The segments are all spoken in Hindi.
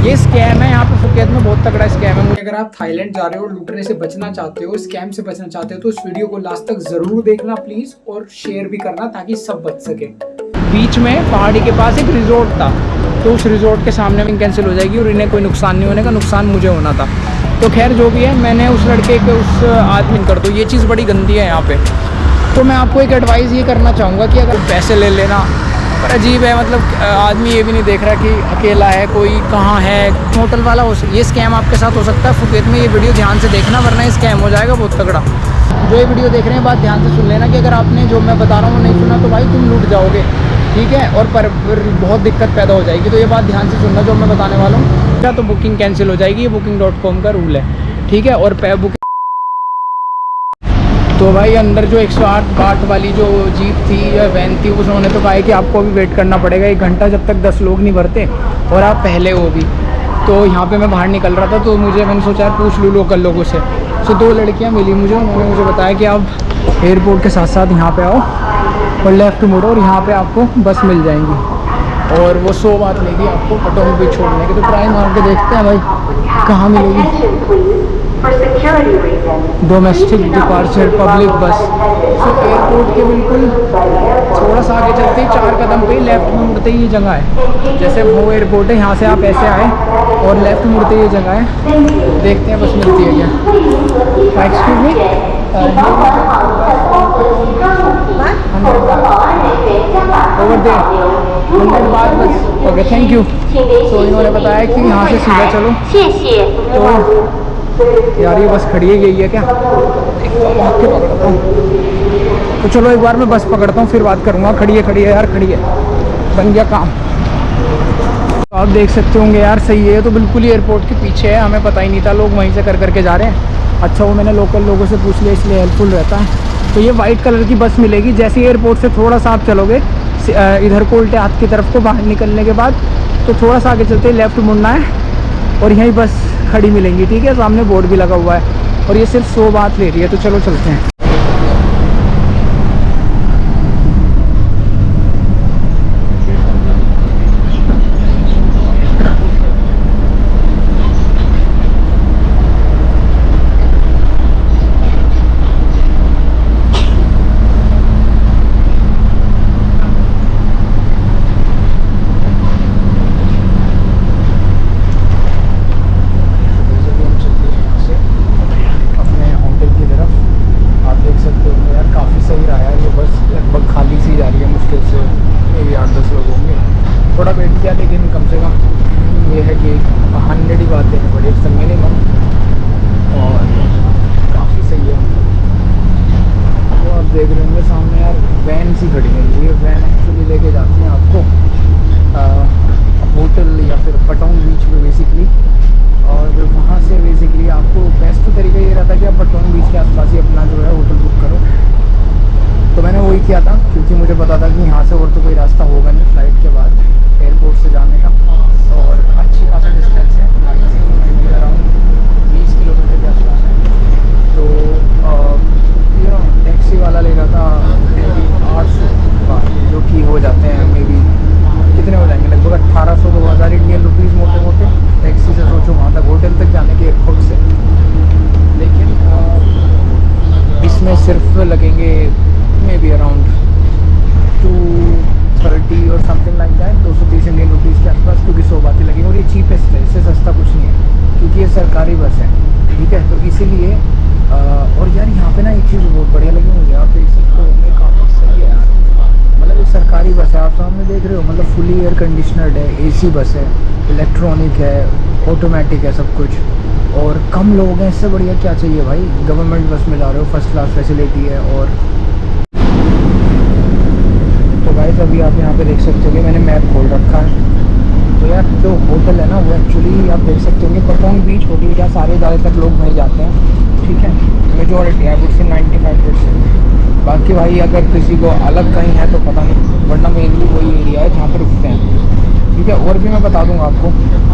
ये स्कैम है यहाँ पे फुकेत में, बहुत तगड़ा स्कैम है। अगर आप थाईलैंड जा रहे हो, लूटने से बचना चाहते हो, स्कैम से बचना चाहते हो, तो इस वीडियो को लास्ट तक जरूर देखना प्लीज, और शेयर भी करना ताकि सब बच सके। बीच में पहाड़ी के पास एक रिजॉर्ट था, तो उस रिजॉर्ट के सामने में कैंसिल हो जाएगी और इन्हें कोई नुकसान नहीं होने का, नुकसान मुझे होना था। तो खैर जो भी है, मैंने उस लड़के के उस आदमी कर दो, ये चीज़ बड़ी गंदी है यहाँ पे। तो मैं आपको एक एडवाइस ये करना चाहूँगा कि अगर पैसे ले लेना, पर अजीब है, मतलब आदमी ये भी नहीं देख रहा कि अकेला है, कोई कहाँ है, होटल वाला हो, ये स्कैम आपके साथ हो सकता है फुकेत में। ये वीडियो ध्यान से देखना, वरना ये स्कैम हो जाएगा बहुत तगड़ा। जो ये वीडियो देख रहे हैं, बात ध्यान से सुन लेना कि अगर आपने जो मैं बता रहा हूँ नहीं सुना तो भाई तुम लूट जाओगे, ठीक है, और पर बहुत दिक्कत पैदा हो जाएगी। तो ये बात ध्यान से सुनना जो मैं बताने वाला हूँ, क्या तो बुकिंग कैंसिल हो जाएगी, ये booking.com का रूल है, ठीक है। और बुकिंग तो भाई अंदर जो 108 वाली जो जीप थी या वैन थी, उन्होंने तो कहा है कि आपको अभी वेट करना पड़ेगा 1 घंटा, जब तक 10 लोग नहीं भरते और आप पहले हो भी। तो यहाँ पे मैं बाहर निकल रहा था, तो मैंने सोचा यार पूछ लूँ लोकल लोगों से। तो 2 लड़कियाँ मिली मुझे, उन्होंने मुझे बताया कि आप एयरपोर्ट के साथ साथ यहाँ पे आओ और लेफ़्ट मुड़ो और यहाँ पे आपको बस मिल जाएंगी, और वो 100 बात लेगी आपको पटोंग बीच छोड़ने के। तो ट्राई मार के देखते हैं भाई कहाँ मिलेगी डोमेस्टिक डिपार्चर पब्लिक बस। तो एयरपोर्ट के बिल्कुल थोड़ा सा आगे चलते ही 4 कदम पे लेफ़्ट में मुड़ते ही ये जगह है। जैसे वो एयरपोर्ट है, यहाँ से आप ऐसे आए और लेफ़्ट मुड़ते ये जगह है। देखते हैं बस मिलती है क्या। एक्सक्यूज मी, ओवर देयर 100 बात बस। Okay thank you. तो इन्होंने बताया कि यहाँ से सीधा चलो। तो यार ये बस खड़ी है, यही है क्या? तो चलो एक बार मैं बस पकड़ता हूँ, फिर बात करूँगा। खड़ी है यार, खड़ी है, बन गया काम। तो आप देख सकते होंगे यार, सही है, तो बिल्कुल ही एयरपोर्ट के पीछे है, हमें पता ही नहीं था, लोग वहीं से करके जा रहे हैं। अच्छा वो मैंने लोकल लोगों से पूछ लिया, इसलिए हेल्पफुल रहता है। तो ये वाइट कलर की बस मिलेगी, जैसे एयरपोर्ट से थोड़ा सा आप चलोगे इधर को उल्टे हाथ की तरफ को, बाहर निकलने के बाद तो थोड़ा सा आगे चलते लेफ़्ट मुड़ना है और यहीं बस खड़ी मिलेंगी, ठीक है। सामने बोर्ड भी लगा हुआ है और ये सिर्फ 100 बात ले रही है। तो चलो चलते हैं। थोड़ा वेट किया, लेकिन कम से कम ये है कि 100 ही बात देनी पड़ी, इट्स मिनिमम, और काफ़ी सही है। तो आप देख रहे होंगे सामने यार वैन सी खड़ी है, ये वैन एक्चुअली लेके जाती है आपको होटल या फिर पटोंग बीच में बेसिकली, और वहाँ से बेसिकली आपको बेस्ट तरीका ये रहता है कि आप पटोंग बीच के आसपास ही अपना जो है होटल बुक करो। तो मैंने वही किया था, क्योंकि मुझे पता था कि यहाँ से और तो कोई रास्ता होगा नहीं फ्लाइट के बाद एयरपोर्ट से जाने का, और अच्छी खासा डिस्टेंस है, अराउंड 20 किलोमीटर के आसपास है। तो टैक्सी वाला ले रहा था मे बी 800 का, जो कि हो जाते हैं मे बी कितने हो जाएंगे, लगभग 1800 to 2000 इंडियन रुपीज़ मोटे मोटे। टैक्सी से सोचो वहाँ तक होटल तक जाने के एयरपोर्ट से, लेकिन इसमें सिर्फ लगेंगे मे बी अराउंड 230 और something like that, 230 Indian rupees के आसपास, क्योंकि 100 बातें लगेंगी। और ये चीपेस्ट है, इससे सस्ता कुछ नहीं है, क्योंकि ये सरकारी बस है, ठीक है। तो इसीलिए और यार यहाँ पे ना एक चीज़ बहुत बढ़िया लगी मुझे, आप देख सकते हो, काफ़ी सही है यार। मतलब एक सरकारी बस है, आप सामने देख रहे हो, मतलब फुली एयर कंडीशनर्ड है, AC बस है, इलेक्ट्रॉनिक है, ऑटोमेटिक है सब कुछ, और कम लोग हैं, इससे बढ़िया क्या चाहिए भाई। गवर्नमेंट बस में जा रहे हो, फर्स्ट क्लास फैसिलिटी है। और तो गाइस अभी आप यहाँ पे देख सकते हो कि मैंने मैप खोल रखा है। तो यार जो होटल है ना, वो एक्चुअली आप देख सकते होंगे पटोंग बीच होटल, क्या सारे ज़्यादातर लोग वहीं जाते हैं, ठीक है। मेजॉरिटी है, वुड से 95%। बाकी भाई अगर किसी को अलग कहीं है तो पता नहीं, वरना मेनली वही एरिया है जहाँ पर रुकते हैं, ठीक है। और भी मैं बता दूँगा आपको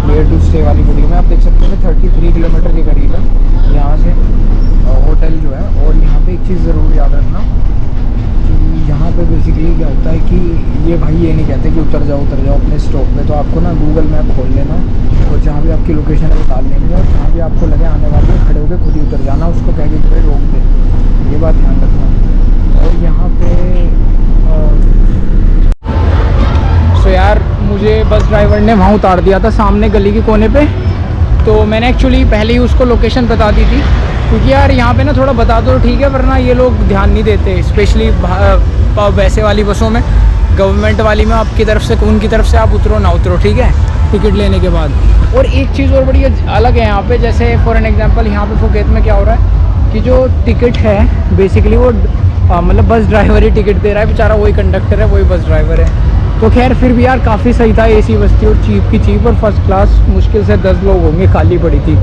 वेयर टू स्टे वाली वीडियो में। आप देख सकते हैं 33 किलोमीटर के करीब है यहाँ से होटल जो है। और यहाँ पे एक चीज़ ज़रूर याद रखना कि यहाँ यहाँ पे बेसिकली क्या होता है कि ये भाई ये नहीं कहते कि उतर जाओ अपने स्टॉप पे, तो आपको ना गूगल मैप खोल लेना और जहाँ भी आपकी लोकेशन है वो डाल लेंगे और जहाँ भी आपको लगे आने वाले खड़े होकर खुद ही उतर जाना, उसको कह के भाई रोक दे, ये बात ध्यान रखना। और यहाँ पे सो यार मुझे बस ड्राइवर ने वहाँ उतार दिया था सामने गली के कोने पे, तो मैंने एक्चुअली पहले ही उसको लोकेशन बता दी थी, क्योंकि यार यहाँ पे ना थोड़ा बता दो ठीक है, वरना ये लोग ध्यान नहीं देते, स्पेशली वैसे वाली बसों में, गवर्नमेंट वाली में आपकी तरफ से उनकी तरफ से आप उतरो ना उतरो, ठीक है, टिकट लेने के बाद। और एक चीज़ और बड़ी अलग है यहाँ पे, जैसे फॉर एन एग्जांपल यहाँ पे फुकेत में क्या हो रहा है कि जो टिकट है बेसिकली वो मतलब बस ड्राइवर ही टिकट दे रहा है बेचारा, वही कंडक्टर है वही बस ड्राइवर है। तो खैर फिर भी यार काफ़ी सही था, एसी बस थी और चीप की चीप, और फर्स्ट क्लास मुश्किल से 10 लोग होंगे, खाली पड़ी थी।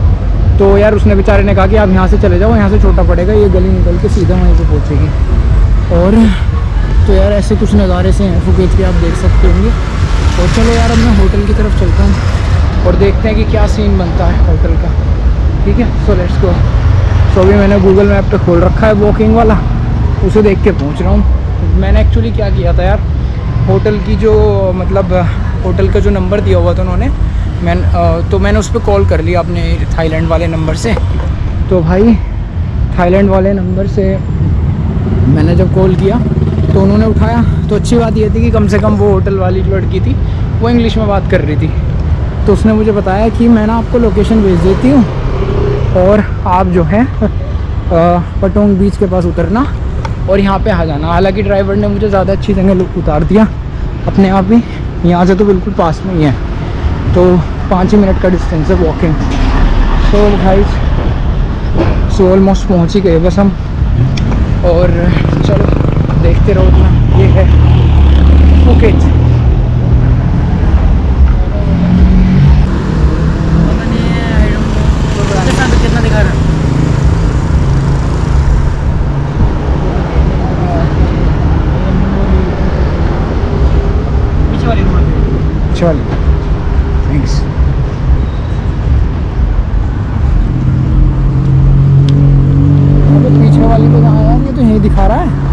तो यार उसने बेचारे ने कहा कि आप यहाँ से चले जाओ, यहाँ से छोटा पड़ेगा, ये गली निकल के सीधा वहीं पे पहुँचेगी। और तो यार ऐसे कुछ नज़ारे से हैं फुकेत के, आप देख सकते होंगे। और चलो यार अब मैं होटल की तरफ चलता हूँ और देखते हैं कि क्या सीन बनता है होटल का, ठीक है। So let's go. सो अभी मैंने गूगल मैप पे खोल रखा है वॉकिंग वाला, उसे देख के पहुँच रहा हूँ। मैंने एक्चुअली क्या किया था यार, होटल की जो मतलब होटल का जो नंबर दिया हुआ था उन्होंने, मैंने उस पर कॉल कर लिया अपने थाईलैंड वाले नंबर से। तो भाई थाईलैंड वाले नंबर से मैंने जब कॉल किया तो उन्होंने उठाया, तो अच्छी बात ये थी कि कम से कम वो होटल वाली जो लड़की थी वो इंग्लिश में बात कर रही थी। तो उसने मुझे बताया कि मैं ना आपको लोकेशन भेज देती हूँ और आप जो है पटोंग बीच के पास उतरना और यहाँ पे आ जाना। हालांकि ड्राइवर ने मुझे ज़्यादा अच्छी जगह उतार दिया अपने आप ही, यहाँ से तो बिल्कुल पास में ही है, तो 5 ही मिनट का डिस्टेंस है वॉकिंग। तो भाई सो ऑलमोस्ट पहुँच ही गए बस हम, और चलो देखते रहो ना, ये है फुकेत। कितना दिखा रहा है वाली, थैंक्स। अबे पीछे वाली को जहाँ यार, ये तो यही दिखा रहा है।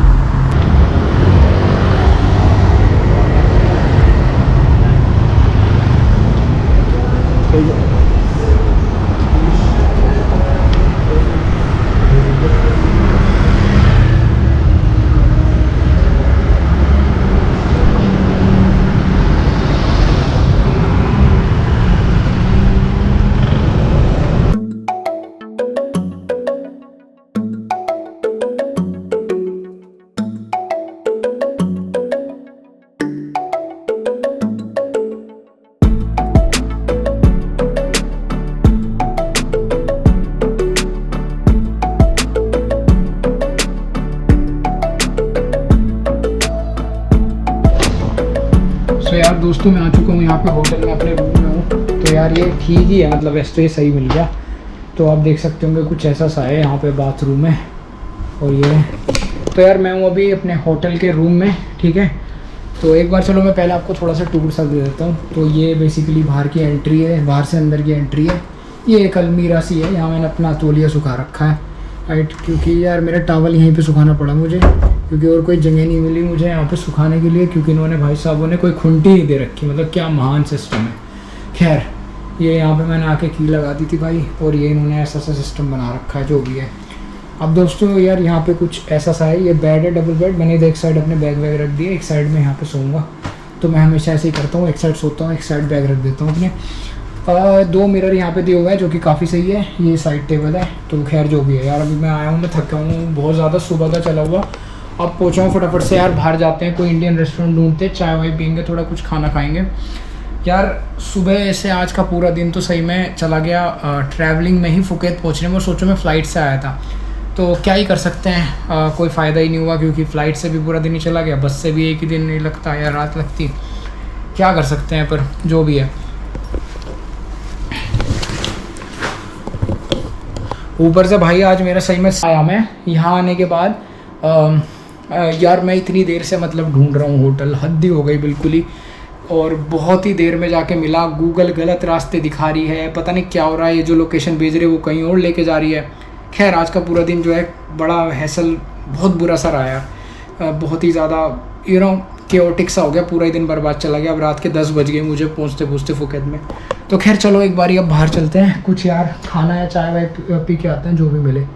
तो यार दोस्तों मैं आ चुका हूँ यहाँ पे होटल में, अपने रूम में हूँ। तो यार ये ठीक ही है, मतलब वैसे तो ये सही मिल गया। तो आप देख सकते होंगे कुछ ऐसा सा है, यहाँ पे बाथरूम है और ये। तो यार मैं हूँ अभी अपने होटल के रूम में, ठीक है। तो एक बार चलो मैं पहले आपको थोड़ा सा टूर सा दे देता हूँ। तो ये बेसिकली बाहर की एंट्री है, बाहर से अंदर की एंट्री है। ये एक अलमीरा सी है, यहाँ मैंने अपना तौलिया सुखा रखा है, राइट, क्योंकि यार मेरा टॉवल यहीं पे सुखाना पड़ा मुझे, क्योंकि और कोई जगह नहीं मिली मुझे यहाँ पे सुखाने के लिए, क्योंकि इन्होंने भाई साहबों ने कोई खुंटी ही दे रखी, मतलब क्या महान सिस्टम है। खैर ये यहाँ पे मैंने आके की लगा दी थी भाई, और ये इन्होंने ऐसा सा सिस्टम बना रखा है जो भी है। अब दोस्तों यार यहाँ पे कुछ ऐसा सा है, ये बेड है, डबल बेड। मैंने एक साइड अपने बैग वैग रख दिए, एक साइड में यहाँ पे सोऊंगा। तो मैं हमेशा ऐसे ही करता हूँ, एक साइड सोता हूँ, एक साइड बैग रख देता हूँ अपने। 2 मिरर यहाँ पे दिए हुए हैं जो कि काफ़ी सही है। ये साइड टेबल है। तो खैर जो भी है यार, अभी मैं आया हूँ, मैं थका हूँ बहुत ज़्यादा, सुबह का चला हुआ। अब पहुँचा हूँ फटाफट से यार, बाहर जाते हैं, कोई इंडियन रेस्टोरेंट ढूंढते, चाय वाय पियेंगे, थोड़ा कुछ खाना खाएंगे। यार सुबह से आज का पूरा दिन तो सही में चला गया ट्रैवलिंग में ही, फुकेत पहुँचने में। और सोचो मैं फ़्लाइट से आया था, तो क्या ही कर सकते हैं, कोई फ़ायदा ही नहीं हुआ, क्योंकि फ़्लाइट से भी पूरा दिन ही चला गया, बस से भी एक ही दिन नहीं लगता या रात लगती, क्या कर सकते हैं, पर जो भी है। ऊपर से भाई आज मेरा सही में आया, मैं यहाँ आने के बाद यार मैं इतनी देर से मतलब ढूंढ रहा हूँ होटल, हद ही हो गई बिल्कुल ही, और बहुत ही देर में जाके मिला। गूगल गलत रास्ते दिखा रही है, पता नहीं क्या हो रहा है, ये जो लोकेशन भेज रही है वो कहीं और लेके जा रही है। खैर आज का पूरा दिन जो है बड़ा हैसल, बहुत बुरा सा रहा यार। बहुत ही ज़्यादा केओटिक सा हो गया, पूरा ही दिन बर्बाद चला गया। अब रात के 10 बज गए मुझे पहुँचते पहुँचते फुकेत में। तो खैर चलो एक बारी अब बाहर चलते हैं, कुछ यार खाना या चाय वाय पी के आते हैं, जो भी मिले।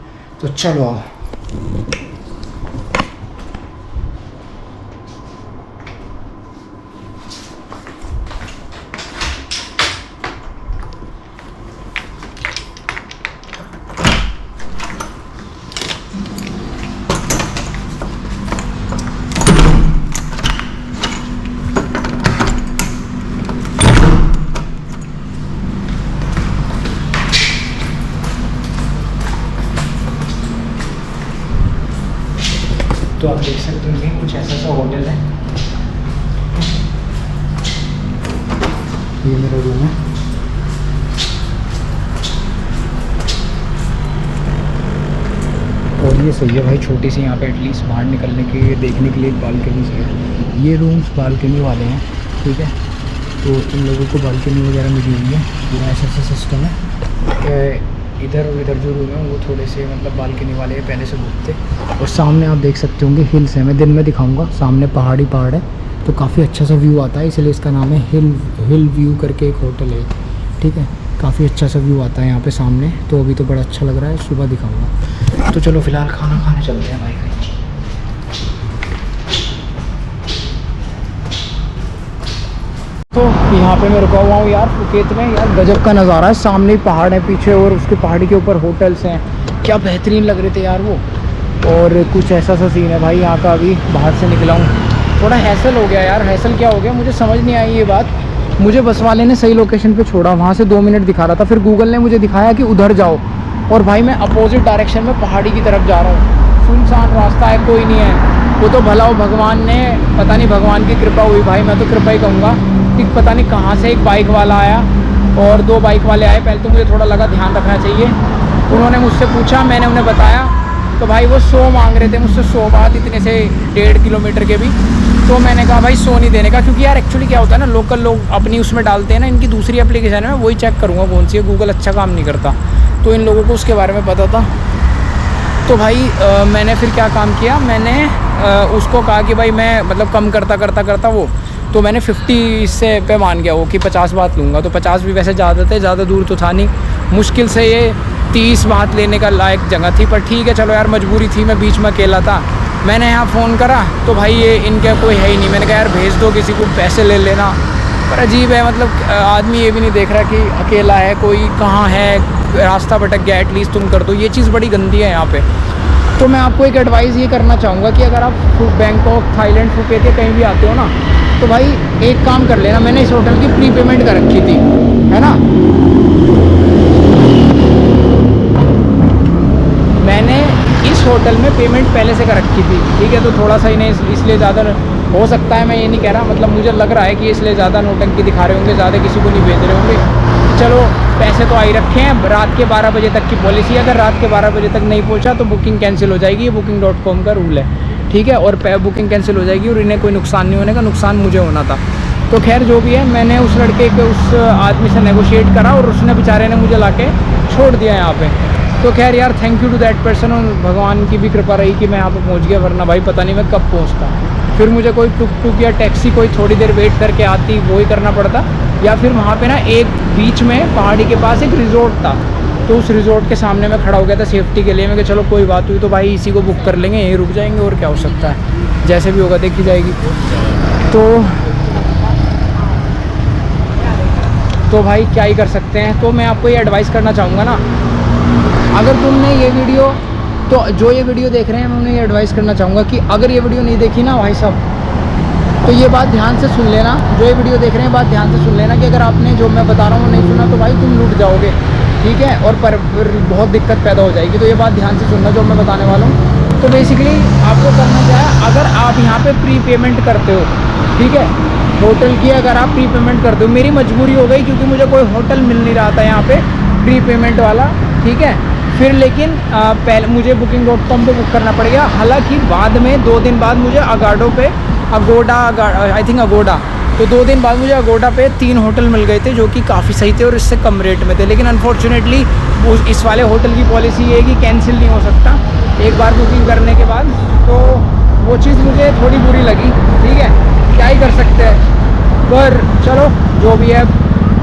तो चलो आओ। तो आप देख सकते होंगे कुछ ऐसा सा होटल है, ये मेरा रूम है। और ये सही है भाई, छोटी सी यहाँ पे एटलीस्ट बाहर निकलने के देखने के लिए एक बालकनी चाहिए। ये रूम्स बालकनी वाले हैं, ठीक है। तो इन लोगों को बालकनी वगैरह मिली हुई है, पूरा ऐसा सिस्टम है। इधर और इधर जो रूम है वो थोड़े से मतलब बालकनी वाले हैं, पहले से बुक थे। और सामने आप देख सकते होंगे हिल्स है, मैं दिन में दिखाऊंगा। सामने पहाड़ है, तो काफ़ी अच्छा सा व्यू आता है, इसलिए इसका नाम है हिल व्यू करके एक होटल है, ठीक है। काफ़ी अच्छा सा व्यू आता है यहाँ पे सामने। तो अभी तो बड़ा अच्छा लग रहा है, सुबह दिखाऊंगा। तो चलो फिलहाल खाना खाने चलते हैं भाई। तो यहाँ पे मैं रुका हुआ हूँ यार फुकेत में। यार गजब का नज़ारा है, सामने पहाड़ है पीछे और उसके पहाड़ी के ऊपर होटल्स हैं, क्या बेहतरीन लग रहे थे यार वो। और कुछ ऐसा सा सीन है भाई यहाँ का। अभी बाहर से निकला हूँ, थोड़ा हैसल हो गया यार। हैसल क्या हो गया मुझे समझ नहीं आई ये बात। मुझे बस वाले ने सही लोकेशन पे छोड़ा, वहाँ से 2 मिनट दिखा रहा था, फिर गूगल ने मुझे दिखाया कि उधर जाओ, और भाई मैं अपोजिट डायरेक्शन में पहाड़ी की तरफ जा रहा हूँ। सुनसान रास्ता है, कोई नहीं है। वो तो भला हो भगवान ने, पता नहीं भगवान की कृपा हुई भाई, मैं तो कृपा ही कहूँगा कि पता नहीं कहाँ से एक बाइक वाला आया और 2 बाइक वाले आए। पहले तो मुझे थोड़ा लगा ध्यान रखना चाहिए, उन्होंने मुझसे पूछा, मैंने उन्हें बताया, तो भाई वो 100 मांग रहे थे मुझसे, 100 बात, इतने से 1.5 किलोमीटर के भी। तो मैंने कहा भाई 100 नहीं देने का, क्योंकि यार एक्चुअली क्या होता है ना, लोकल लोग अपनी उसमें डालते हैं ना। इनकी दूसरी एप्लीकेशन है, मैं वही चेक करूँगा कौन सी है, गूगल अच्छा काम नहीं करता, तो इन लोगों को उसके बारे में पता था। तो भाई मैंने फिर क्या काम किया, मैंने उसको कहा कि भाई मैं मतलब कम करता वो, तो मैंने 50 से पे मान गया वो कि 50 बात लूँगा। तो 50 भी वैसे ज़्यादा थे, ज़्यादा दूर तो था नहीं, मुश्किल से ये 30 बात लेने का लायक जगह थी। पर ठीक है चलो यार, मजबूरी थी, मैं बीच में अकेला था। मैंने यहाँ फ़ोन करा तो भाई ये इनका कोई है ही नहीं। मैंने कहा यार भेज दो किसी को, पैसे ले लेना। पर अजीब है, मतलब आदमी ये भी नहीं देख रहा कि अकेला है, कोई कहाँ है, रास्ता भटक गया, एटलीस्ट तुम कर दो। ये चीज़ बड़ी गंदी है यहाँ पे। तो मैं आपको एक एडवाइस ये करना चाहूँगा कि अगर आप बैंकॉक, थाईलैंड, फुकेत या कहीं भी आते हो ना, तो भाई एक काम कर लेना। मैंने इस होटल की प्री पेमेंट कर रखी थी, है ना। मैंने इस होटल में पेमेंट पहले से कर रखी थी, ठीक है। तो थोड़ा सा इन्हें इसलिए ज़्यादा हो सकता है, मैं ये नहीं कह रहा, मतलब मुझे लग रहा है कि इसलिए ज़्यादा नोटंकी दिखा रहे होंगे, ज़्यादा किसी को नहीं भेज रहे होंगे। चलो पैसे तो आई रखे हैं, रात के 12 बजे तक की पॉलिसी है। अगर रात के 12 बजे तक नहीं पहुंचा तो बुकिंग कैंसिल हो जाएगी, ये booking.com का रूल है, ठीक है। और बुकिंग कैंसिल हो जाएगी और इन्हें कोई नुकसान नहीं होने का, नुकसान मुझे होना था। तो खैर जो भी है, मैंने उस लड़के के, उस आदमी से नेगोशिएट करा और उसने बेचारे ने मुझे लाके छोड़ दिया यहाँ पे। तो खैर यार thank you to that person, और भगवान की भी कृपा रही कि मैं यहाँ पे पहुँच गया, वरना भाई पता नहीं मैं कब पहुँचता। फिर मुझे कोई टुक या टैक्सी कोई थोड़ी देर वेट करके आती, वो ही करना पड़ता। या फिर वहाँ पे ना एक बीच में पहाड़ी के पास एक रिज़ॉर्ट था, तो उस रिज़ॉर्ट के सामने मैं खड़ा हो गया था सेफ्टी के लिए। मैं कि चलो कोई बात हुई तो भाई इसी को बुक कर लेंगे, यहीं रुक जाएंगे, और क्या हो सकता है, जैसे भी होगा देखी जाएगी। तो भाई क्या ही कर सकते हैं। तो मैं आपको ये एडवाइस करना चाहूँगा ना, अगर तुमने ये वीडियो, तो जो ये वीडियो देख रहे हैं मैं उन्हें ये एडवाइस करना चाहूँगा कि अगर ये वीडियो नहीं देखी ना भाई साहब, तो ये बात ध्यान से सुन लेना। जो ये वीडियो देख रहे हैं बात ध्यान से सुन लेना कि अगर आपने जो मैं बता रहा हूँ नहीं सुना तो भाई तुम लूट जाओगे, ठीक है, और पर बहुत दिक्कत पैदा हो जाएगी। तो ये बात ध्यान से सुनना जो मैं बताने वाला हूँ। तो बेसिकली आपको करना क्या है, अगर आप यहाँ पे प्री पेमेंट करते हो, ठीक है, होटल की अगर आप प्री पेमेंट करते हो, मेरी मजबूरी हो गई क्योंकि मुझे कोई होटल मिल नहीं रहा था यहाँ पे प्री पेमेंट वाला, ठीक है। फिर लेकिन पहले मुझे booking.com पे बुक करना पड़ गया। हालांकि बाद में 2 दिन बाद मुझे अगोडा आई थिंक अगोडा, तो 2 दिन बाद मुझे अगोडा पे 3 होटल मिल गए थे जो कि काफ़ी सही थे और इससे कम रेट में थे। लेकिन अनफॉर्चुनेटली इस वाले होटल की पॉलिसी ये है कि कैंसिल नहीं हो सकता एक बार बुकिंग करने के बाद। तो वो चीज़ मुझे थोड़ी बुरी लगी, ठीक है, क्या ही कर सकते हैं, पर चलो जो भी है,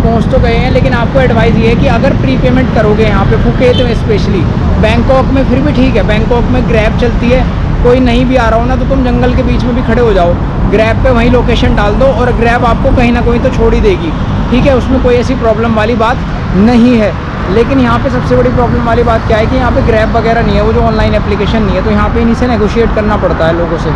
पहुंच तो गए हैं। लेकिन आपको एडवाइस ये है कि अगर प्री पेमेंट करोगे यहाँ पे फुकेत में स्पेशली, बैंकॉक में फिर भी ठीक है, बैंकॉक में ग्रैब चलती है, कोई नहीं भी आ रहा हो ना तो तुम जंगल के बीच में भी खड़े हो जाओ, ग्रैब पे वहीं लोकेशन डाल दो और ग्रैब आपको कहीं ना कहीं तो छोड़ ही देगी, ठीक है, उसमें कोई ऐसी प्रॉब्लम वाली बात नहीं है। लेकिन यहाँ पे सबसे बड़ी प्रॉब्लम वाली बात क्या है कि यहाँ पे ग्रैब वगैरह नहीं है, वो जो ऑनलाइन एप्लीकेशन नहीं है, तो यहाँ पे इन्हीं से नेगोशिएट करना पड़ता है लोगों से।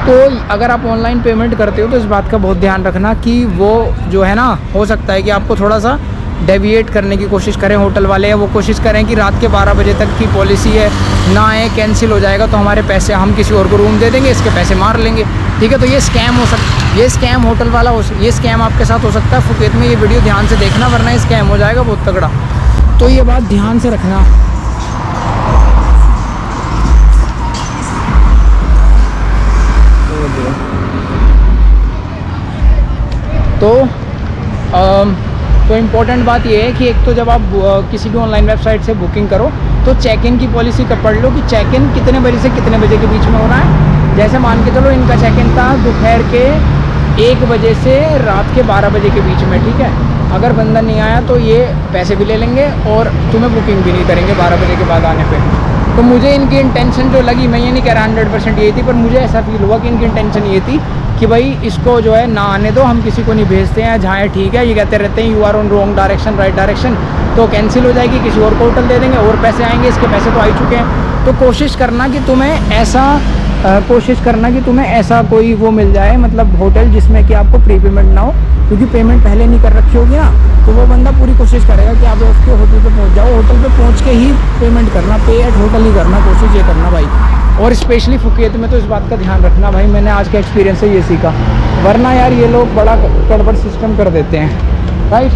तो अगर आप ऑनलाइन पेमेंट करते हो तो इस बात का बहुत ध्यान रखना कि वो जो है ना, हो सकता है कि आपको थोड़ा सा डेविएट करने की कोशिश करें होटल वाले, या वो कोशिश करें कि रात के 12 बजे तक की पॉलिसी है, ना आए, कैंसिल हो जाएगा तो हमारे पैसे, हम किसी और को रूम दे देंगे, इसके पैसे मार लेंगे, ठीक है। तो ये स्कैम ये स्कैम होटल वाला ये स्कैम आपके साथ हो सकता है फुकेत में। ये वीडियो ध्यान से देखना वरना ये स्कैम हो जाएगा बहुत तगड़ा, तो ये बात ध्यान से रखना। तो इम्पोर्टेंट बात ये है कि एक तो जब आप किसी भी ऑनलाइन वेबसाइट से बुकिंग करो तो चेक इन की पॉलिसी का पढ़ लो कि चेक इन कितने बजे से कितने बजे के बीच में होना है। जैसे मान के चलो इनका चेक इन था दोपहर के 1 बजे से रात के 12 बजे के बीच में, ठीक है। अगर बंदा नहीं आया तो ये पैसे भी ले लेंगे और तुम्हें बुकिंग भी नहीं करेंगे 12 बजे के बाद आने पे। तो मुझे इनकी इंटेंशन जो लगी, मैं ये नहीं कह रहा 100% यही थी, पर मुझे ऐसा फील हुआ कि इनकी इंटेंशन ये थी कि भाई इसको जो है ना आने दो, हम किसी को नहीं भेजते हैं, जहाँ है ठीक है। ये कहते रहते हैं you are on wrong direction, right direction, तो कैंसिल हो जाएगी, किसी और को होटल दे देंगे और पैसे आएंगे, इसके पैसे तो आ ही चुके हैं। तो कोशिश करना कि तुम्हें ऐसा कोई वो मिल जाए, मतलब होटल जिसमें कि आपको प्री पेमेंट ना हो, क्योंकि पेमेंट पहले नहीं कर रखी होगी ना, तो वो बंदा पूरी कोशिश करेगा कि आप उसके होटल पे पहुंच जाओ, होटल पे पहुंच के ही पेमेंट करना, पे एट होटल ही करना, कोशिश ये करना भाई। और स्पेशली फुकेत में तो इस बात का ध्यान रखना भाई, मैंने आज के एक्सपीरियंस से ये सीखा, वरना यार ये लोग बड़ा गड़बड़ सिस्टम कर देते हैं, राइट।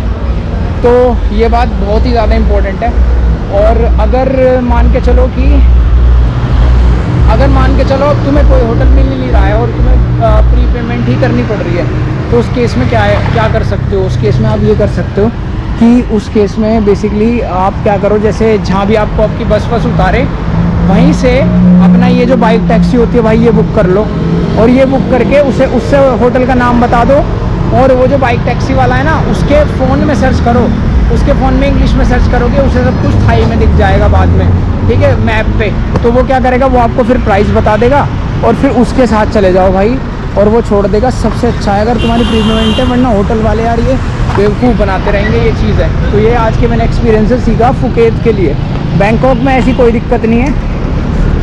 तो ये बात बहुत ही ज़्यादा इम्पोर्टेंट है। और अगर मान के चलो अब तुम्हें कोई होटल मिल नहीं रहा है और तुम्हें प्री पेमेंट ही करनी पड़ रही है, तो उस केस में क्या कर सकते हो, उस केस में आप ये कर सकते हो कि उस केस में बेसिकली आप क्या करो, जैसे जहाँ भी आपको आपकी बस उतारे वहीं से अपना ये जो बाइक टैक्सी होती है भाई ये बुक कर लो, और ये बुक करके उससे होटल का नाम बता दो, और वो जो बाइक टैक्सी वाला है ना उसके फ़ोन में सर्च करो, उसके फ़ोन में इंग्लिश में सर्च करोगे, उसे सब कुछ थाई में दिख जाएगा बाद में, ठीक है, मैप पे। तो वो क्या करेगा, वो आपको फिर प्राइस बता देगा और फिर उसके साथ चले जाओ भाई, और वो छोड़ देगा, सबसे अच्छा है अगर तुम्हारी प्री पेमेंट है। वरना होटल वाले यार ये बेवकूफ़ बनाते रहेंगे, ये चीज़ है। तो ये आज के मैंने एक्सपीरियंस सीखा फुकेत के लिए। बैंकॉक में ऐसी कोई दिक्कत नहीं है,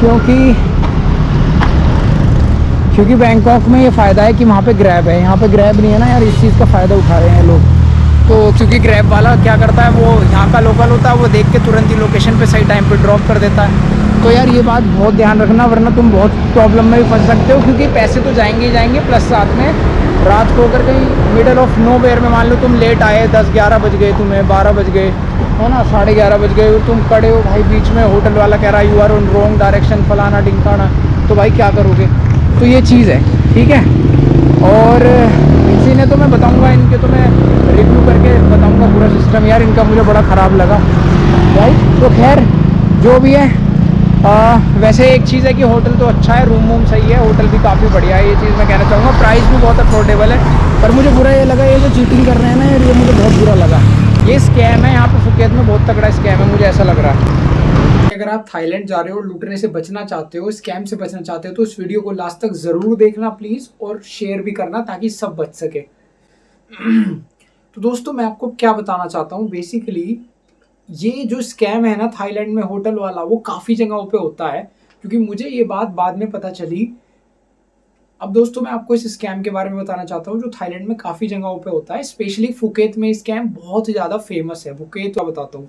क्योंकि बैंकॉक में ये फ़ायदा है कि वहाँ पे ग्रैब है, यहाँ पे ग्रैब नहीं है ना यार, इस चीज़ का फ़ायदा उठा रहे हैं लोग। तो क्योंकि ग्रैब वाला क्या करता है, वो यहाँ का लोकल होता है, वो देख के तुरंत ही लोकेशन पे सही टाइम पे ड्रॉप कर देता है। तो यार ये बात बहुत ध्यान रखना, वरना तुम बहुत प्रॉब्लम में भी फंस सकते हो, क्योंकि पैसे तो जाएंगे ही जाएंगे, प्लस साथ में रात को अगर कहीं मिडल ऑफ नो वेयर में मान लो तुम लेट आए, 10-11 बज गए, तुम्हें 12 बज गए, हो ना, 11:30 बज गए, और तुम खड़े हो भाई बीच में, होटल वाला कह रहा है you are on wrong direction, फलाना ढिमकाना, तो भाई क्या करोगे। तो ये चीज़ है, ठीक है। और इसी ने तो मैं बताऊंगा, इनके तो मैं रिव्यू करके बताऊंगा पूरा सिस्टम, यार इनका मुझे बड़ा ख़राब लगा, राइट। तो खैर जो भी है, वैसे एक चीज़ है कि होटल तो अच्छा है, रूम सही है, होटल भी काफ़ी बढ़िया है, ये चीज़ मैं कहना चाहूँगा। प्राइस भी बहुत अफोर्डेबल है, पर मुझे बुरा ये लगा, ये जो चीटिंग कर रहे हैं ना यार, ये मुझे बहुत बुरा लगा। ये स्कैम है यहाँ पे फुकेत में, बहुत तगड़ा स्कैम है, मुझे ऐसा लग रहा है। अगर आप थाईलैंड जा रहे हो, लूटने से बचना चाहते हो, स्कैम से बचना चाहते हो, तो इस वीडियो को लास्ट तक ज़रूर देखना प्लीज़, और शेयर भी करना ताकि सब बच सके। तो दोस्तों मैं आपको क्या बताना चाहता हूँ, बेसिकली ये जो स्कैम है ना थाईलैंड में होटल वाला, वो काफ़ी जगहों पे होता है, क्योंकि मुझे ये बात बाद में पता चली। अब दोस्तों मैं आपको इस स्कैम के बारे में बताना चाहता हूँ जो थाईलैंड में काफ़ी जगहों पे होता है, स्पेशली फुकेत में स्कैम बहुत ही ज़्यादा फेमस है। फुकेत का बताता हूँ,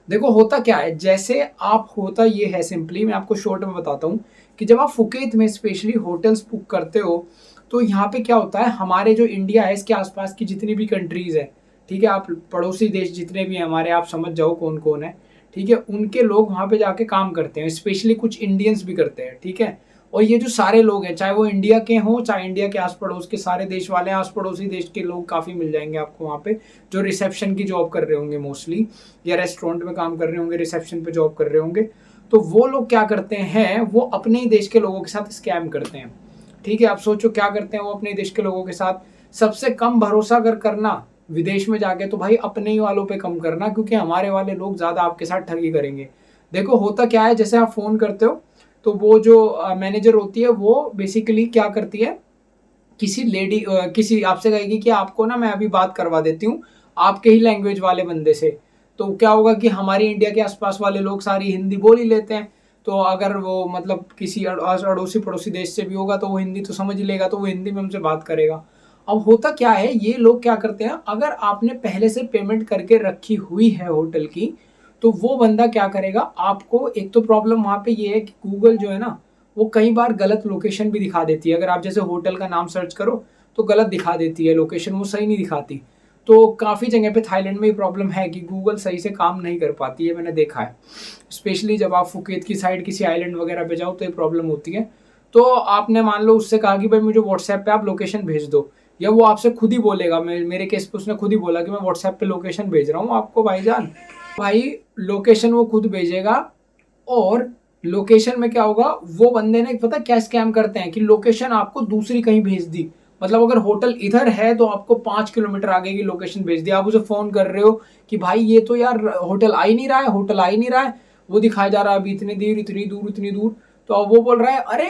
देखो होता क्या है, जैसे होता ये है, सिंपली मैं आपको शॉर्ट में बताता हूँ कि जब आप फुकेत में स्पेशली होटल्स बुक करते हो, तो यहाँ पे क्या होता है, हमारे जो इंडिया है इसके आसपास की जितनी भी कंट्रीज़ है, ठीक है, आप पड़ोसी देश जितने भी हैं हमारे, आप समझ जाओ कौन कौन है, ठीक है, उनके लोग वहाँ पे जाके काम करते हैं, स्पेशली कुछ इंडियंस भी करते हैं, ठीक है। और ये जो सारे लोग हैं, चाहे वो इंडिया के हों, चाहे इंडिया के आस पड़ोस के सारे देश वाले हैं, आस पड़ोसी देश के लोग काफ़ी मिल जाएंगे आपको वहाँ पे, जो रिसेप्शन की जॉब कर रहे होंगे मोस्टली, या रेस्टोरेंट में काम कर रहे होंगे, रिसेप्शन पे जॉब कर रहे होंगे। तो वो लोग क्या करते हैं, वो अपने ही देश के लोगों के साथ स्कैम करते हैं। ठीक है, आप सोचो क्या करते हैं वो अपने देश के लोगों के साथ। सबसे कम भरोसा अगर करना विदेश में जाके तो भाई अपने ही वालों पे कम करना, क्योंकि हमारे वाले लोग ज्यादा आपके साथ ठगी करेंगे। देखो होता क्या है, जैसे आप फोन करते हो तो वो जो मैनेजर होती है वो बेसिकली क्या करती है, किसी लेडी किसी आपसे कहेगी कि आपको ना मैं अभी बात करवा देती हूँ आपके ही लैंग्वेज वाले बंदे से। तो क्या होगा कि हमारी इंडिया के आसपास वाले लोग सारी हिंदी बोल ही लेते हैं, तो अगर वो मतलब किसी अड़ोसी पड़ोसी देश से भी होगा तो वो हिंदी तो समझ ही लेगा, तो वो हिंदी में हमसे बात करेगा। अब होता क्या है, ये लोग क्या करते हैं, अगर आपने पहले से पेमेंट करके रखी हुई है होटल की, तो वो बंदा क्या करेगा आपको, एक तो प्रॉब्लम वहां पे ये है कि गूगल जो है ना वो कई बार गलत लोकेशन भी दिखा देती है। अगर आप जैसे होटल का नाम सर्च करो तो गलत दिखा देती है लोकेशन, वो सही नहीं दिखाती। तो काफ़ी जगह पे थाईलैंड में ये प्रॉब्लम है कि गूगल सही से काम नहीं कर पाती है, मैंने देखा है। स्पेशली जब आप फुकेत की साइड किसी आइलैंड वगैरह पे जाओ तो ये प्रॉब्लम होती है। तो आपने मान लो उससे कहा कि भाई मुझे व्हाट्सएप पे आप लोकेशन भेज दो, या वो आपसे खुद ही बोलेगा, मेरे केस पे उसने खुद ही बोला कि मैं व्हाट्सएप पे लोकेशन भेज रहा हूँ आपको भाईजान। भाई लोकेशन वो खुद भेजेगा, और लोकेशन में क्या होगा, वो बंदे ने पता क्या स्कैम करते हैं कि लोकेशन आपको दूसरी कहीं भेज दी। मतलब अगर होटल इधर है तो आपको 5 किलोमीटर आगे की लोकेशन भेज दी। आप उसे फोन कर रहे हो कि भाई ये तो यार होटल आ ही नहीं रहा है, होटल आ ही नहीं रहा है, वो दिखाया जा रहा है अभी इतनी देर इतनी दूर इतनी दूर। तो अब वो बोल रहा है अरे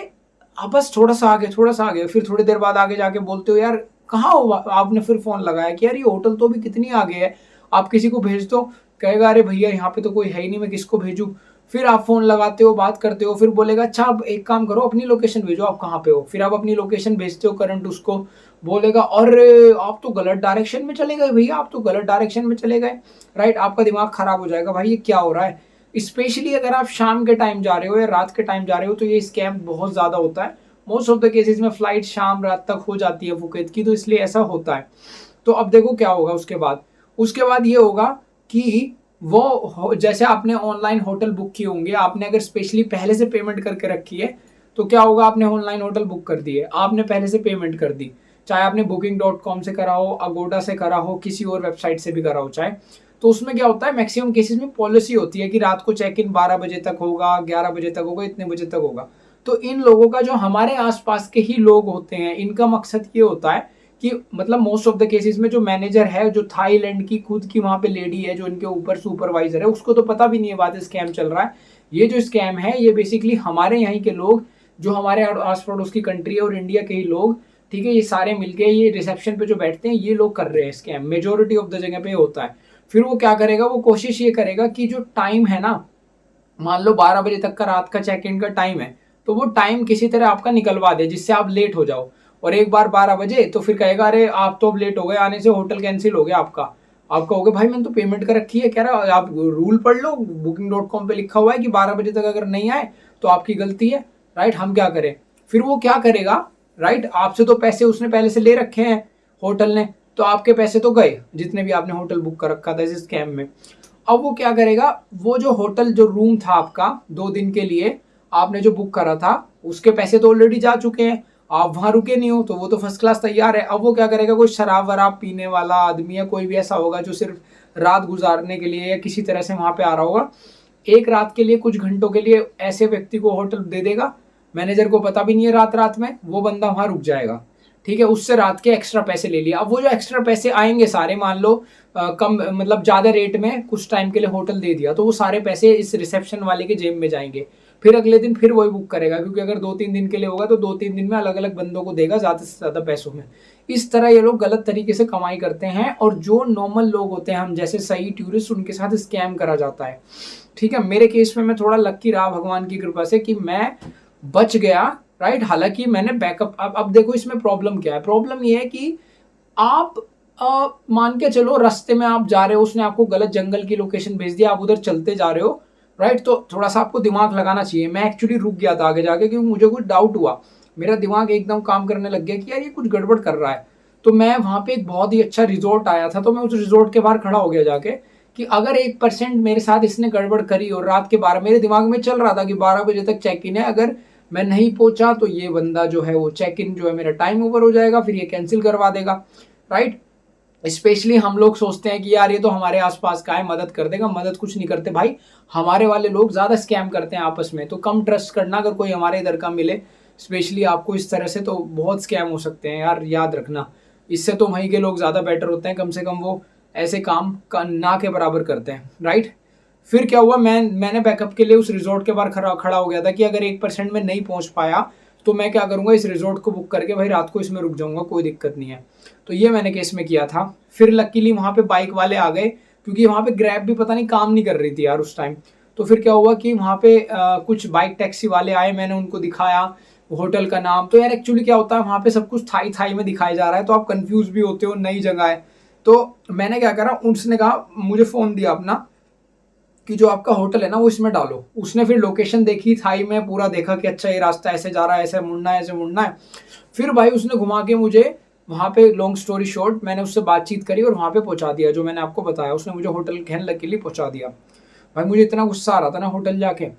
आप बस थोड़ा सा आगे थोड़ा सा आगे, फिर थोड़ी देर बाद आगे जाके बोलते हो यार कहाँ हो, आपने फिर फोन लगाया कि यार ये होटल तो भी कितनी आगे है, आप किसी को भेज दो। कहेगा अरे भैया यहाँ पे तो कोई है ही नहीं, मैं किसको भेजूं। फिर आप फोन लगाते हो बात करते हो, फिर बोलेगा अच्छा आप एक काम करो अपनी लोकेशन भेजो आप कहाँ पे हो। फिर आप अपनी लोकेशन भेजते हो करंट उसको, बोलेगा अरे आप तो गलत डायरेक्शन में चले गए भैया, आप तो गलत डायरेक्शन में चले गए। राइट, आपका दिमाग खराब हो जाएगा भाई ये क्या हो रहा है। स्पेशली अगर आप शाम के टाइम जा रहे हो या रात के टाइम जा रहे हो तो ये स्कैम बहुत ज्यादा होता है। मोस्ट ऑफ द केसेस में फ्लाइट शाम रात तक हो जाती है फुकेत की, तो इसलिए ऐसा होता है। तो अब देखो क्या होगा उसके बाद ये होगा कि जैसे आपने ऑनलाइन होटल बुक किए होंगे, आपने अगर स्पेशली पहले से पेमेंट करके रखी है तो क्या होगा, आपने ऑनलाइन होटल बुक कर दी है, आपने पहले से पेमेंट कर दी, चाहे आपने booking.com से करा हो, अगोडा से करा हो, किसी और वेबसाइट से भी करा हो चाहे। तो उसमें क्या होता है, मैक्सिमम केसेस में पॉलिसी होती है कि रात को चेक इन 12 बजे तक होगा, 11 बजे तक होगा, इतने बजे तक होगा। तो इन लोगों का जो हमारे आसपास के ही लोग होते हैं, इनका मकसद ये होता है कि मतलब मोस्ट ऑफ द केसेस में जो मैनेजर है, जो थाईलैंड की खुद की वहां पे लेडी है जो इनके ऊपर सुपरवाइजर है, उसको तो पता भी नहीं है बात स्कैम चल रहा है। ये जो स्कैम है ये बेसिकली हमारे यहाँ के लोग जो हमारे आस पड़ोस की कंट्री है और इंडिया के ही लोग, ठीक है, ये सारे मिलके ये रिसेप्शन पे जो बैठते हैं ये लोग कर रहे हैं स्कैम, मेजोरिटी ऑफ द जगह पे होता है। फिर वो क्या करेगा, वो कोशिश ये करेगा कि जो टाइम है ना, मान लो 12 बजे तक का रात का चेक इन का टाइम है, तो वो टाइम किसी तरह आपका निकलवा दे जिससे आप लेट हो जाओ। और एक बार 12 बजे तो फिर कहेगा अरे आप तो अब लेट हो गए आने से, होटल कैंसिल हो गया आपका। आप कहोगे भाई मैंने तो पेमेंट कर रखी है, कह रहा आप रूल पढ़ लो, booking.com पे लिखा हुआ है कि 12 बजे तक अगर नहीं आए तो आपकी गलती है। राइट, हम क्या करें। फिर वो क्या करेगा, राइट, आपसे तो पैसे उसने पहले से ले रखे हैं होटल ने, तो आपके पैसे तो गए जितने भी आपने होटल बुक कर रखा था इस स्कैम में। अब वो क्या करेगा, वो जो होटल जो रूम था आपका 2 दिन के लिए आपने जो बुक करा था उसके पैसे तो ऑलरेडी जा चुके हैं, आप वहां रुके नहीं हो तो वो तो फर्स्ट क्लास तैयार है। अब वो क्या करेगा, कोई शराब वराब पीने वाला आदमी या कोई भी ऐसा होगा जो सिर्फ रात गुजारने के लिए या किसी तरह से वहां पे आ रहा होगा, एक रात के लिए कुछ घंटों के लिए ऐसे व्यक्ति को होटल दे देगा, मैनेजर को पता भी नहीं है रात रात में, वो बंदा वहां रुक जाएगा, ठीक है, उससे रात के एक्स्ट्रा पैसे ले लिया। अब वो जो एक्स्ट्रा पैसे आएंगे सारे, मान लो कम मतलब ज्यादा रेट में कुछ टाइम के लिए होटल दे दिया, तो वो सारे पैसे इस रिसेप्शन वाले के जेब में जाएंगे। फिर अगले दिन फिर वही बुक करेगा, क्योंकि अगर 2-3 दिन के लिए होगा तो 2-3 दिन में अलग अलग बंदों को देगा ज्यादा से ज्यादा पैसों में। इस तरह ये लोग गलत तरीके से कमाई करते हैं, और जो नॉर्मल लोग होते हैं हम जैसे सही टूरिस्ट, उनके साथ स्कैम करा जाता है। ठीक है, मेरे केस में मैं थोड़ा लक्की रहा भगवान की कृपा से कि मैं बच गया। राइट, हालांकि मैंने बैकअप, अब देखो इसमें प्रॉब्लम क्या है, प्रॉब्लम ये है कि आप मान के चलो रास्ते में आप जा रहे हो, उसने आपको गलत जंगल की लोकेशन भेज दिया, आप उधर चलते जा रहे हो। राइट, तो थोड़ा सा आपको दिमाग लगाना चाहिए। मैं एक्चुअली रुक गया था आगे जाके क्योंकि मुझे कुछ डाउट हुआ, मेरा दिमाग एकदम काम करने लग गया कि यार ये कुछ गड़बड़ कर रहा है। तो मैं वहां पे एक बहुत ही अच्छा रिजॉर्ट आया था, तो मैं उस रिजॉर्ट के बाहर खड़ा हो गया जाके कि अगर 1% मेरे साथ इसने गड़बड़ करी और रात के 12, मेरे दिमाग में चल रहा था कि 12 बजे तक चेक इन है, अगर मैं नहीं पहुंचा तो ये बंदा जो है वो चेक इन जो है मेरा टाइम ओवर हो जाएगा, फिर ये कैंसिल करवा देगा। राइट, स्पेशली हम लोग सोचते हैं कि यार ये तो हमारे आसपास का है, मदद कर देगा, मदद कुछ नहीं करते भाई। हमारे वाले लोग ज्यादा स्कैम करते हैं आपस में, तो कम ट्रस्ट करना अगर कोई हमारे इधर का मिले। स्पेशली आपको इस तरह से तो बहुत स्कैम हो सकते हैं यार, याद रखना। इससे तो वहीं के लोग ज़्यादा बेटर होते हैं, कम से कम वो ऐसे काम का ना के बराबर करते हैं, राइट। फिर क्या हुआ, मैंने बैकअप के लिए उस रिजॉर्ट के बाहर खड़ा हो गया था कि अगर 1% में नहीं पहुंच पाया तो मैं क्या करूंगा, इस रिजॉर्ट को बुक करके भाई रात को इसमें रुक जाऊंगा, कोई दिक्कत नहीं है। तो ये मैंने केस में किया था। फिर लकीली वहाँ पे बाइक वाले आ गए, क्योंकि वहाँ पे ग्रैब भी पता नहीं काम नहीं कर रही थी यार उस टाइम। तो फिर क्या हुआ कि वहाँ पे कुछ बाइक टैक्सी वाले आए, मैंने उनको दिखाया होटल का नाम। तो यार एक्चुअली क्या होता है, वहाँ पे सब कुछ थाई थाई में दिखाया जा रहा है, तो आप कंफ्यूज भी होते हो, नई जगह है। तो मैंने क्या करा, उसने कहा, मुझे फ़ोन दिया अपना कि जो आपका होटल है ना वो इसमें डालो। उसने फिर लोकेशन देखी थाई में, पूरा देखा कि अच्छा ये रास्ता ऐसे जा रहा है, ऐसे मुड़ना है, ऐसे मुड़ना है। फिर भाई उसने घुमा के मुझे वहाँ पे, लॉन्ग स्टोरी शॉर्ट, मैंने उससे बातचीत करी और वहाँ पे पहुँचा दिया, जो मैंने आपको बताया। उसने मुझे होटल के लकीली पहुँचा दिया। भाई मुझे इतना गुस्सा आ रहा था ना होटल जाके।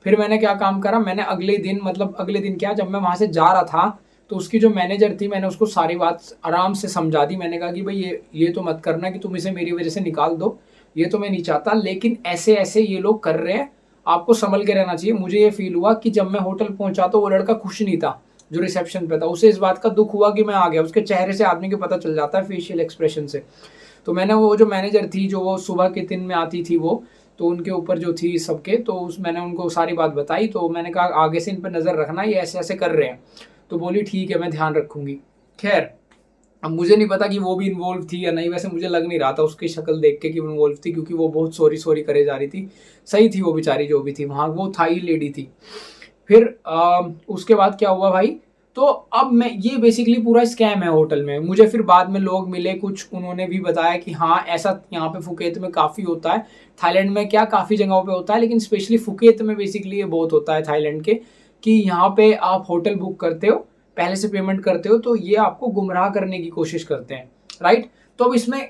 फिर मैंने क्या काम करा, मैंने अगले दिन, मतलब अगले दिन क्या, जब मैं वहाँ से जा रहा था तो उसकी जो मैनेजर थी, मैंने उसको सारी बात आराम से समझा दी। मैंने कहा कि भाई ये तो मत करना कि तुम इसे मेरी वजह से निकाल दो, ये तो मैं नहीं चाहता, लेकिन ऐसे ऐसे ये लोग कर रहे हैं, आपको संभल के रहना चाहिए। मुझे ये फील हुआ कि जब मैं होटल पहुंचा तो वो लड़का खुश नहीं था जो रिसेप्शन पे था, उसे इस बात का दुख हुआ कि मैं आ गया। उसके चेहरे से आदमी को पता चल जाता है, फेशियल एक्सप्रेशन से। तो मैंने वो जो मैनेजर थी, जो वो सुबह के 3 में आती थी वो, तो उनके ऊपर जो थी सबके, तो मैंने उनको सारी बात बताई। तो मैंने कहा आगे से इन पर नज़र रखना, ये ऐसे ऐसे कर रहे हैं। तो बोली ठीक है, मैं ध्यान रखूंगी। खैर, अब मुझे नहीं पता कि वो भी इन्वॉल्व थी या नहीं, वैसे मुझे लग नहीं रहा था उसकी शक्ल देख के कि वो इन्वॉल्व थी, क्योंकि वो बहुत सॉरी सॉरी करे जा रही थी। सही थी वो बेचारी, जो भी थी वहाँ, वो थाई लेडी थी। फिर उसके बाद क्या हुआ भाई, तो अब मैं, ये बेसिकली पूरा स्कैम है होटल में। मुझे फिर बाद में लोग मिले कुछ, उन्होंने भी बताया कि हाँ ऐसा यहाँ पे फुकेत में काफ़ी होता है। थाईलैंड में क्या काफ़ी जगहों पे होता है, लेकिन स्पेशली फुकेत में बेसिकली ये बहुत होता है थाईलैंड के, कि यहाँ पे आप होटल बुक करते हो, पहले से पेमेंट करते हो, तो ये आपको गुमराह करने की कोशिश करते हैं, राइट। तो अब इसमें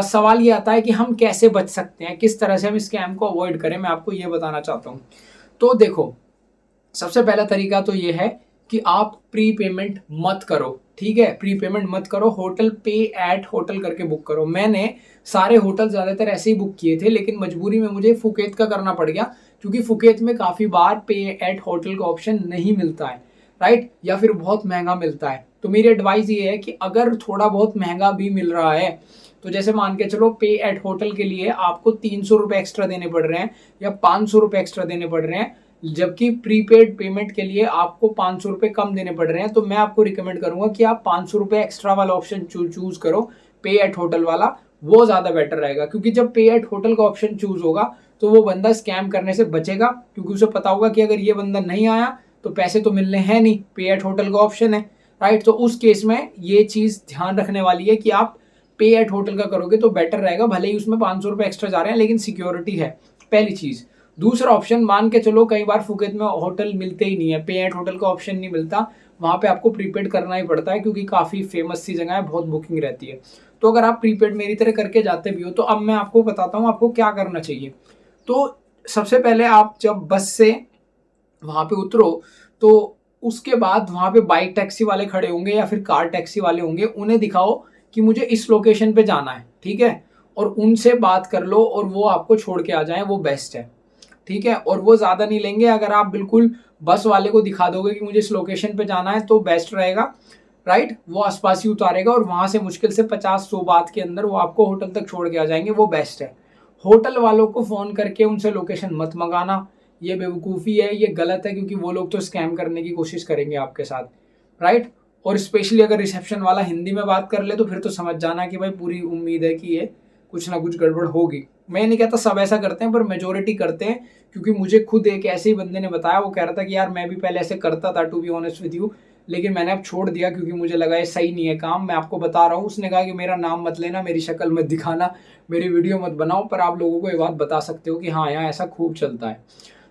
सवाल ये आता है कि हम कैसे बच सकते हैं, किस तरह से हम स्कैम को अवॉइड करें, मैं आपको ये बताना चाहता हूँ। तो देखो, सबसे पहला तरीका तो ये है कि आप प्री पेमेंट मत करो, ठीक है। प्री पेमेंट मत करो, होटल पे एट होटल करके बुक करो। मैंने सारे होटल ज़्यादातर ऐसे ही बुक किए थे, लेकिन मजबूरी में मुझे फुकेत का करना पड़ गया, क्योंकि फुकेत में काफ़ी बार पे एट होटल का ऑप्शन नहीं मिलता है, राइट, या फिर बहुत महंगा मिलता है। तो मेरी एडवाइस ये है कि अगर थोड़ा बहुत महंगा भी मिल रहा है, तो जैसे मान के चलो पे एट होटल के लिए आपको 300 रुपये एक्स्ट्रा देने पड़ रहे हैं या 500 रुपये एक्स्ट्रा देने पड़ रहे हैं, जबकि प्रीपेड पेमेंट के लिए आपको 500 रुपये कम देने पड़ रहे हैं, तो मैं आपको रिकमेंड करूंगा कि आप 500 रुपये एक्स्ट्रा वाला ऑप्शन चूज करो, पे एट होटल वाला। वो ज़्यादा बेटर रहेगा, क्योंकि जब पे एट होटल का ऑप्शन चूज होगा तो वो बंदा स्कैम करने से बचेगा, क्योंकि उसे पता होगा कि अगर ये बंदा नहीं आया तो पैसे तो मिलने हैं नहीं, पे एट होटल का ऑप्शन है, राइट। तो उस केस में ये चीज़ ध्यान रखने वाली है कि आप पे एट होटल का करोगे तो बेटर रहेगा, भले ही उसमें 500 रुपये एक्स्ट्रा जा रहे हैं, लेकिन सिक्योरिटी है, पहली चीज़। दूसरा ऑप्शन, मान के चलो कई बार फुकेत में होटल मिलते ही नहीं है, पे एट होटल का ऑप्शन नहीं मिलता, वहाँ पे आपको प्रीपेड करना ही पड़ता है, क्योंकि काफ़ी फेमस सी जगह है, बहुत बुकिंग रहती है। तो अगर आप प्रीपेड मेरी तरह करके जाते भी हो, तो अब मैं आपको बताता हूँ आपको क्या करना चाहिए। तो सबसे पहले आप जब बस से वहाँ पे उतरो, तो उसके बाद वहाँ पे बाइक टैक्सी वाले खड़े होंगे या फिर कार टैक्सी वाले होंगे, उन्हें दिखाओ कि मुझे इस लोकेशन पे जाना है, ठीक है, और उनसे बात कर लो और वो आपको छोड़ के आ जाएं, वो बेस्ट है, ठीक है। और वो ज़्यादा नहीं लेंगे, अगर आप बिल्कुल बस वाले को दिखा दोगे कि मुझे इस लोकेशन पे जाना है तो बेस्ट रहेगा, राइट। वो आसपास ही उतारेगा और वहाँ से मुश्किल से 50-100 बात के अंदर वो आपको होटल तक छोड़ के आ जाएंगे, वो बेस्ट है। होटल वालों को फ़ोन करके उनसे लोकेशन मत मंगाना, ये बेवकूफ़ी है, ये गलत है, क्योंकि वो लोग तो स्कैम करने की कोशिश करेंगे आपके साथ, राइट। और स्पेशली अगर रिसेप्शन वाला हिंदी में बात कर ले तो फिर तो समझ जाना कि भाई पूरी उम्मीद है कि ये कुछ ना कुछ गड़बड़ होगी। मैं नहीं कहता सब ऐसा करते हैं, पर मेजोरिटी करते हैं, क्योंकि मुझे खुद एक ऐसे ही बंदे ने बताया, वो कह रहा था कि यार मैं भी पहले ऐसे करता था, to be honest with you, लेकिन मैंने अब छोड़ दिया क्योंकि मुझे लगा ये सही नहीं है काम, मैं आपको बता रहा हूँ। उसने कहा कि मेरा नाम मत लेना, मेरी शक्ल मत दिखाना, मेरी वीडियो मत बनाओ, पर आप लोगों को ये बात बता सकते हो कि हाँ यहाँ ऐसा खूब चलता है।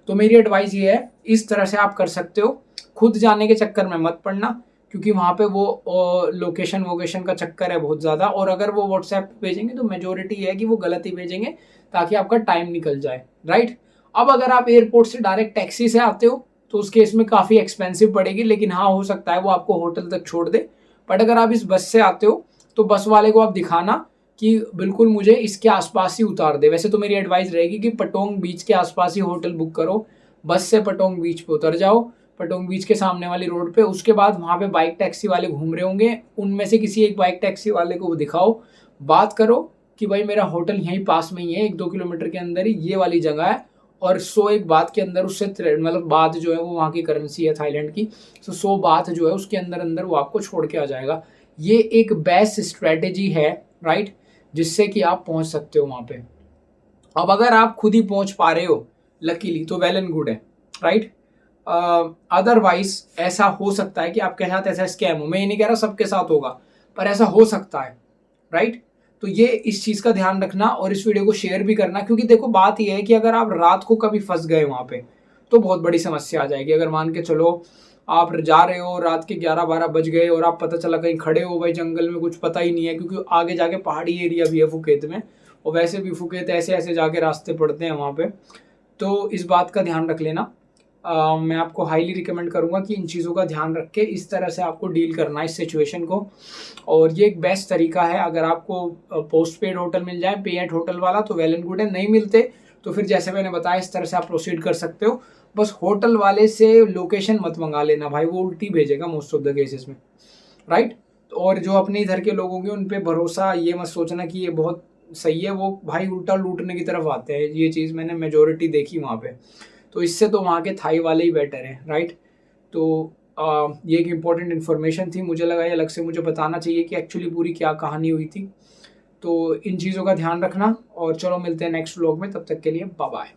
तो मेरी एडवाइस ये है, इस तरह से आप कर सकते हो, खुद जाने के चक्कर में मत पड़ना, क्योंकि वहाँ पे वो लोकेशन वोकेशन का चक्कर है बहुत ज़्यादा, और अगर वो व्हाट्सएप भेजेंगे तो मेजोरिटी है कि वो गलत ही भेजेंगे ताकि आपका टाइम निकल जाए, राइट। अब अगर आप एयरपोर्ट से डायरेक्ट टैक्सी से आते हो तो उस केस में काफ़ी एक्सपेंसिव पड़ेगी, लेकिन हाँ हो सकता है वो आपको होटल तक छोड़ दे। बट अगर आप इस बस से आते हो तो बस वाले को आप दिखाना कि बिल्कुल मुझे इसके आसपास ही उतार दे। वैसे तो मेरी एडवाइस रहेगी कि पटोंग बीच के आसपास ही होटल बुक करो, बस से पटोंग बीच पे उतर जाओ, पटोंग बीच के सामने वाली रोड पे। उसके बाद वहाँ पे बाइक टैक्सी वाले घूम रहे होंगे, उनमें से किसी एक बाइक टैक्सी वाले को दिखाओ, बात करो कि भाई मेरा होटल यहीं पास में ही है, 1-2 किलोमीटर के अंदर ही ये वाली जगह है, और 100 एक बात के अंदर उससे मतलब बात जो है वो वहाँ की करेंसी है थाईलैंड की, तो 100 बात जो है उसके अंदर अंदर वो आपको छोड़ के आ जाएगा। ये एक बेस्ट स्ट्रेटेजी है, राइट, जिससे कि आप पहुँच सकते हो वहाँ पे। अब अगर आप खुद ही पहुँच पा रहे हो लकीली तो वेल एंड गुड है, राइट। अदरवाइज ऐसा हो सकता है कि आपके साथ ऐसा स्कैम हो, मैं ये नहीं कह रहा सबके साथ होगा, पर ऐसा हो सकता है, राइट। तो ये इस चीज़ का ध्यान रखना और इस वीडियो को शेयर भी करना, क्योंकि देखो बात ये है कि अगर आप रात को कभी फंस गए वहाँ पे तो बहुत बड़ी समस्या आ जाएगी। अगर मान के चलो आप जा रहे हो, रात के 11-12 बज गए और आप पता चला कहीं खड़े हो भाई जंगल में, कुछ पता ही नहीं है, क्योंकि आगे जाके पहाड़ी एरिया भी है फुकेत में, और वैसे भी फुकेत ऐसे ऐसे जाके रास्ते पड़ते हैं वहाँ पे, तो इस बात का ध्यान रख लेना। मैं आपको हाईली रिकमेंड करूंगा कि इन चीज़ों का ध्यान रख के इस तरह से आपको डील करना है इस सिचुएशन को। और ये एक बेस्ट तरीका है। अगर आपको पोस्ट पेड होटल मिल जाए, पे एट होटल वाला, तो वेल एंड गुड है, नहीं मिलते तो फिर जैसे मैंने बताया इस तरह से आप प्रोसीड कर सकते हो। बस होटल वाले से लोकेशन मत मंगा लेना भाई, वो उल्टी भेजेगा मोस्ट ऑफ द केसेस में, राइट। और जो अपने इधर के लोग होंगे उन पे भरोसा ये मत सोचना कि ये बहुत सही है, वो भाई उल्टा लूटने की तरफ आते हैं। ये चीज़ मैंने मेजोरिटी देखी वहाँ पे, तो इससे तो वहाँ के थाई वाले ही बेटर हैं, राइट। तो ये एक इम्पॉर्टेंट इन्फॉर्मेशन थी, मुझे लगा ये अलग से मुझे बताना चाहिए कि एक्चुअली पूरी क्या कहानी हुई थी। तो इन चीज़ों का ध्यान रखना, और चलो मिलते हैं नेक्स्ट व्लॉग में, तब तक के लिए बाय बाय।